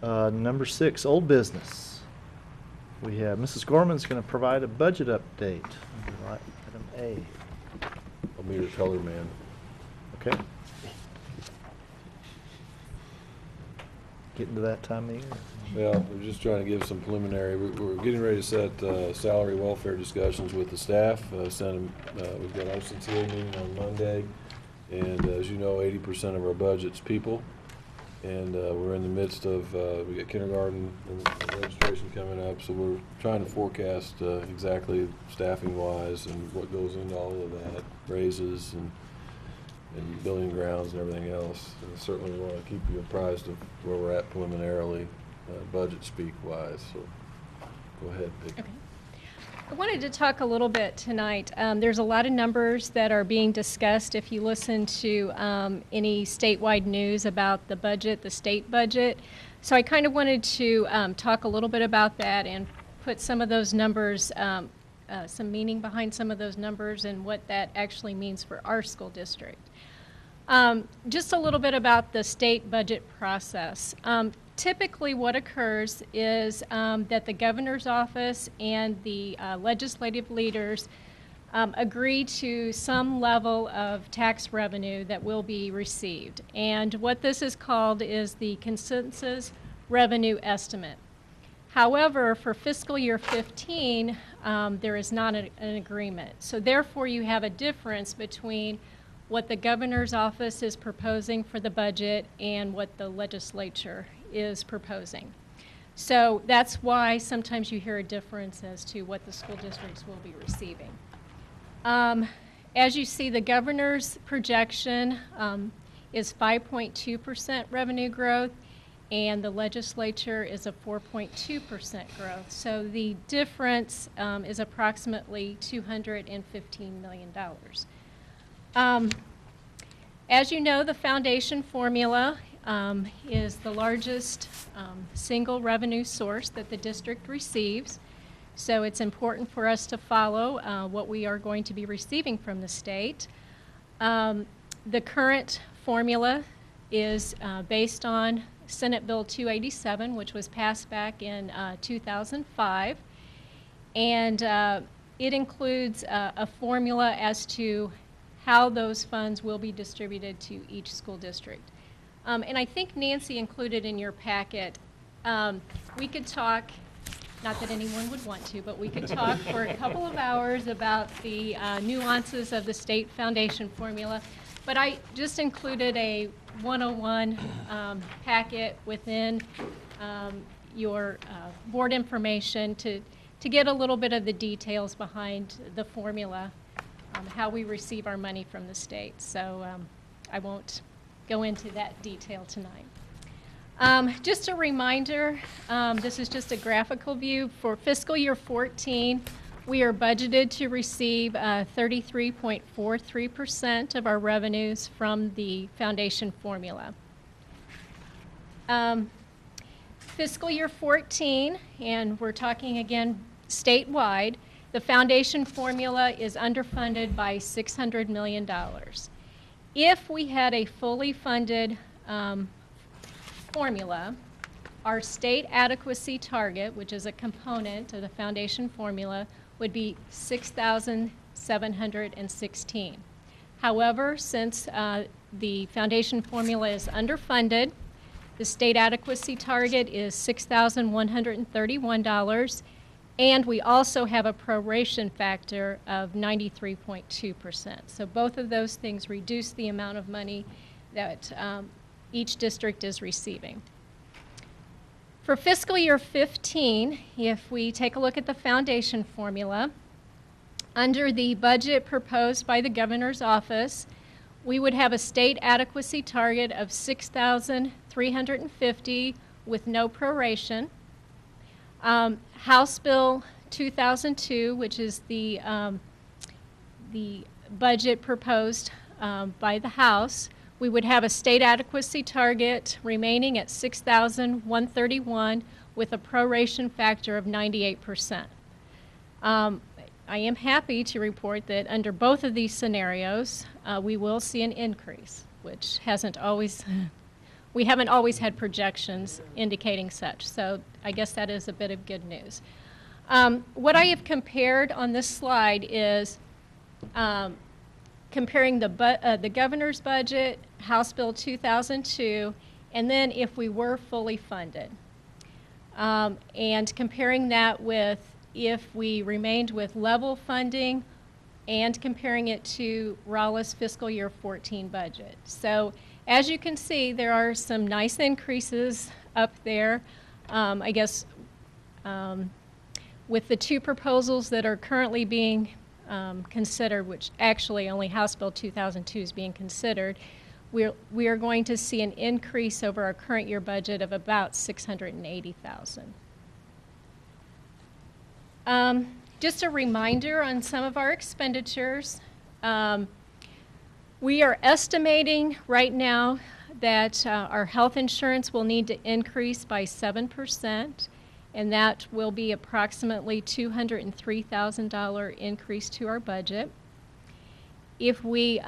Number 6, old business. We have Mrs. Gorman's going to provide a budget update. Under item A. I'll be your color man. Okay. Getting to that time of year. Well, we're just trying to give some preliminary. We're getting ready to set salary welfare discussions with the staff. We've got our CTA meeting on Monday, and as you know, 80% of our budget's people, and we're in the midst of we got kindergarten and registration coming up, so we're trying to forecast exactly staffing-wise and what goes into all of that, raises and building grounds and everything else. And certainly we want to keep you apprised of where we're at preliminarily, budget speak-wise. So go ahead, Vicky. Okay. I wanted to talk a little bit tonight. There's a lot of numbers that are being discussed if you listen to any statewide news about the budget, the state budget. So I kind of wanted to talk a little bit about that and put some of those numbers, some meaning behind some of those numbers and what that actually means for our school district. Just a little bit about the state budget process. Typically what occurs is that the governor's office and the legislative leaders agree to some level of tax revenue that will be received. And what this is called is the consensus revenue estimate. However, for fiscal year 15, there is not an agreement. So therefore you have a difference between what the governor's office is proposing for the budget and what the legislature is proposing. So that's why sometimes you hear a difference as to what the school districts will be receiving. As you see, the governor's projection is 5.2% revenue growth, and the legislature is a 4.2% growth. So the difference is approximately $215 million. As you know, the foundation formula is the largest single revenue source that the district receives. So it's important for us to follow what we are going to be receiving from the state. The current formula is based on Senate Bill 287, which was passed back in 2005. And it includes a formula as to how those funds will be distributed to each school district. And I think Nancy included in your packet, we could talk, not that anyone would want to, but we could talk for a couple of hours about the nuances of the state foundation formula. But I just included a 101 packet within your board information to get a little bit of the details behind the formula, how we receive our money from the state. So I won't go into that detail tonight. Just a reminder, this is just a graphical view. For fiscal year 14, we are budgeted to receive 33.43% of our revenues from the foundation formula. Fiscal year 14, and we're talking again statewide, the foundation formula is underfunded by $600 million. If we had a fully funded formula, our state adequacy target, which is a component of the foundation formula, would be 6,716. However, since the foundation formula is underfunded, the state adequacy target is $6,131, and we also have a proration factor of 93.2%. So both of those things reduce the amount of money that each district is receiving. For fiscal year 15, if we take a look at the foundation formula, under the budget proposed by the governor's office, we would have a state adequacy target of 6,350 with no proration. House Bill 2002, which is the budget proposed by the House, we would have a state adequacy target remaining at 6,131 with a proration factor of 98%. I am happy to report that under both of these scenarios, we will see an increase, which hasn't always we haven't always had projections indicating such. So I guess that is a bit of good news. What I have compared on this slide is comparing the governor's budget, House Bill 2002, and then if we were fully funded. And comparing that with if we remained with level funding and comparing it to Raleigh's fiscal year 14 budget. So as you can see, there are some nice increases up there. I guess with the two proposals that are currently being considered, which actually only House Bill 2002 is being considered, we are going to see an increase over our current year budget of about $680,000. Just a reminder on some of our expenditures. We are estimating right now that our health insurance will need to increase by 7%, and that will be approximately $203,000 increase to our budget. If we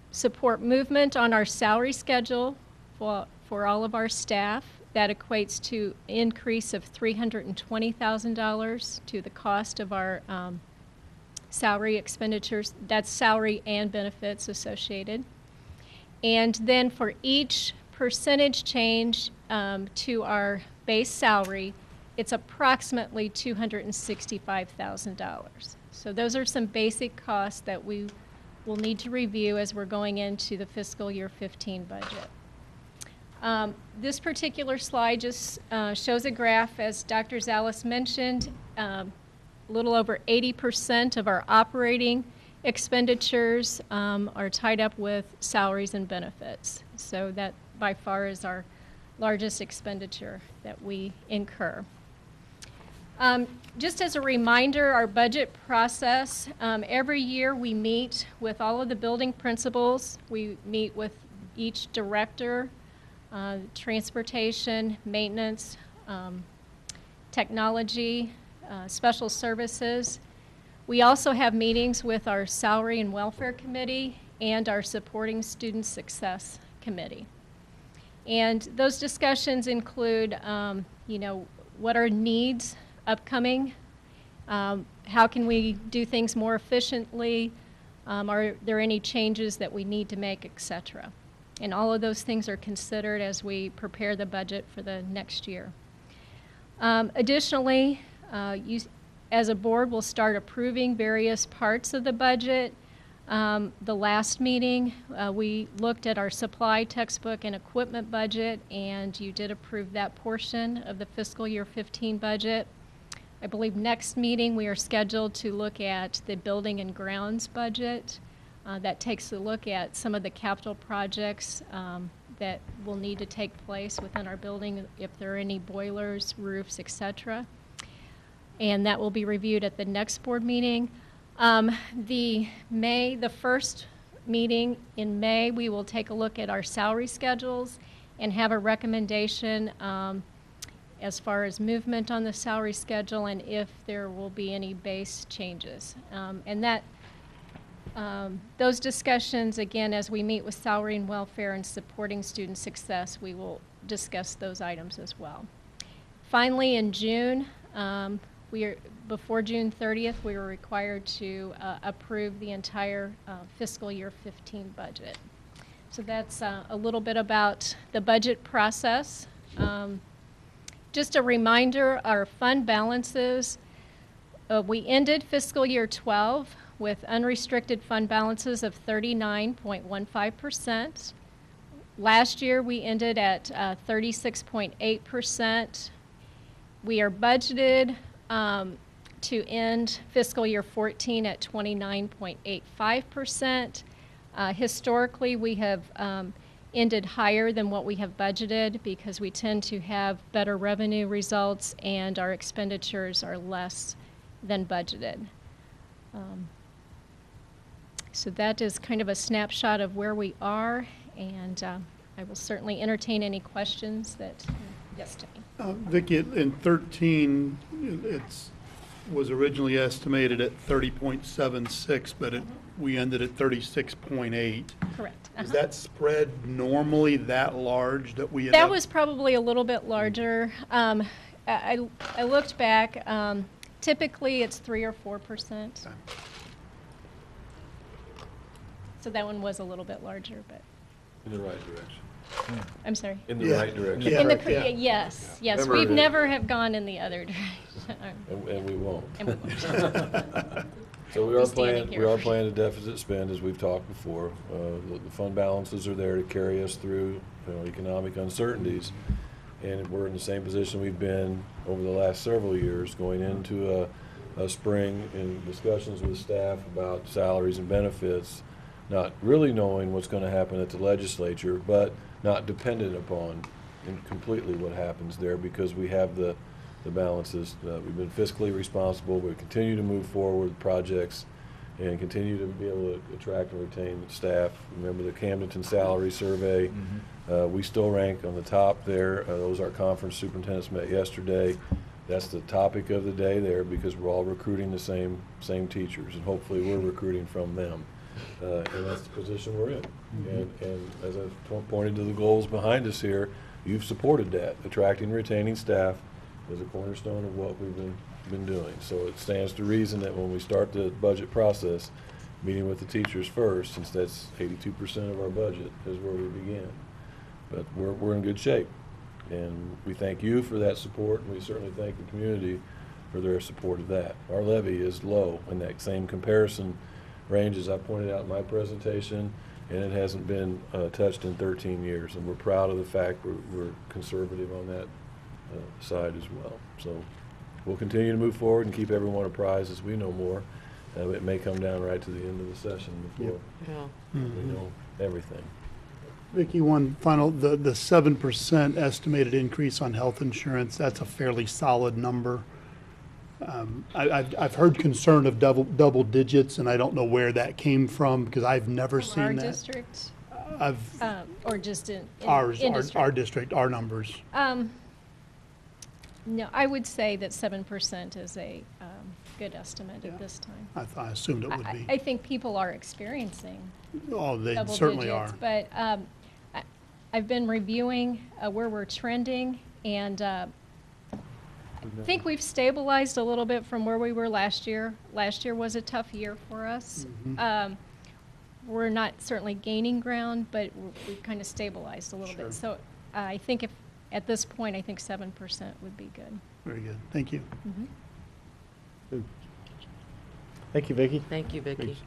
support movement on our salary schedule for all of our staff, that equates to an increase of $320,000 to the cost of our salary expenditures. That's salary and benefits associated. And then for each percentage change to our base salary, it's approximately $265,000. So those are some basic costs that we will need to review as we're going into the fiscal year 15 budget. This particular slide just shows a graph, as Dr. Zales mentioned. A little over 80% of our operating expenditures are tied up with salaries and benefits. So that by far is our largest expenditure that we incur. Just as a reminder, our budget process, every year we meet with all of the building principals. We meet with each director, transportation, maintenance, technology, special services. We also have meetings with our Salary and Welfare Committee and our Supporting Student Success Committee. And those discussions include, what are needs upcoming? How can we do things more efficiently? Are there any changes that we need to make, et cetera? And all of those things are considered as we prepare the budget for the next year. Additionally, as a board, will start approving various parts of the budget. The last meeting, we looked at our supply, textbook, and equipment budget, and you did approve that portion of the fiscal year 15 budget. I believe next meeting we are scheduled to look at the building and grounds budget. That takes a look at some of the capital projects that will need to take place within our building, if there are any boilers, roofs, etc. And that will be reviewed at the next board meeting. The first meeting in May, we will take a look at our salary schedules and have a recommendation as far as movement on the salary schedule and if there will be any base changes. Those discussions, again, as we meet with Salary and Welfare and Supporting Student Success, we will discuss those items as well. Finally, in June, before June 30th, we were required to approve the entire fiscal year 15 budget. So that's a little bit about the budget process. Just a reminder, our fund balances, we ended fiscal year 12 with unrestricted fund balances of 39.15%. Last year, we ended at 36.8%. We are budgeted to end fiscal year 14 at 29.85%. Historically, we have ended higher than what we have budgeted because we tend to have better revenue results and our expenditures are less than budgeted. So that is kind of a snapshot of where we are, and I will certainly entertain any questions that, yes, Timmy. Vicki, in 13, it's was originally estimated at 30.76, but we ended at 36.8. Correct. Is Uh-huh. that spread normally that large that we end That up? was probably a little bit larger. I looked back. Typically, it's 3 or 4%. Okay. So that one was a little bit larger, but In the right direction. I'm sorry. In the Yeah. right direction. Yeah. In the, correct, yeah. yes, yes. Remember We've that- never have gone in the other direction. And we won't. And we won't. So we Be are standing playing, here. we are playing a deficit spend, as we've talked before. The fund balances are there to carry us through, economic uncertainties. And we're in the same position we've been over the last several years, going into a spring in discussions with staff about salaries and benefits, not really knowing what's going to happen at the legislature, but not dependent upon completely what happens there, because we have the balances. We've been fiscally responsible. We continue to move forward with projects and continue to be able to attract and retain staff. Remember the Camdenton salary survey? We still rank on the top there. Those our conference superintendents met yesterday. That's the topic of the day there, because we're all recruiting the same teachers, and hopefully we're recruiting from them. And that's the position we're in. And as I've pointed to the goals behind us here, you've supported that. Attracting and retaining staff is a cornerstone of what we've been doing. So it stands to reason that when we start the budget process, meeting with the teachers first, since that's 82% of our budget, is where we begin. But we're in good shape. And we thank you for that support, and we certainly thank the community for their support of that. Our levy is low in that same comparison range, as I pointed out in my presentation, and it hasn't been touched in 13 years. And we're proud of the fact we're conservative on that side as well. So we'll continue to move forward and keep everyone apprised as we know more. It may come down right to the end of the session before we know everything. Vicki, one final, the 7% estimated increase on health insurance, that's a fairly solid number. I've heard concern of double digits, and I don't know where that came from, because I've never seen Our that. district, I've, or just in ours, industry? our district, our numbers. No, I would say that 7% is a good estimate Yeah. at this time. I assumed it would I be. think people are experiencing Oh, they double certainly digits, are. but I've been reviewing where we're trending, and I think we've stabilized a little bit from where we were last year. Last year was a tough year for us. We're not certainly gaining ground, but we've kind of stabilized a little Sure. bit. So I think if, at this point, I think 7% would be good. Very good. Thank you. Thank you, Vicki. Thank you, Vicki. Thanks.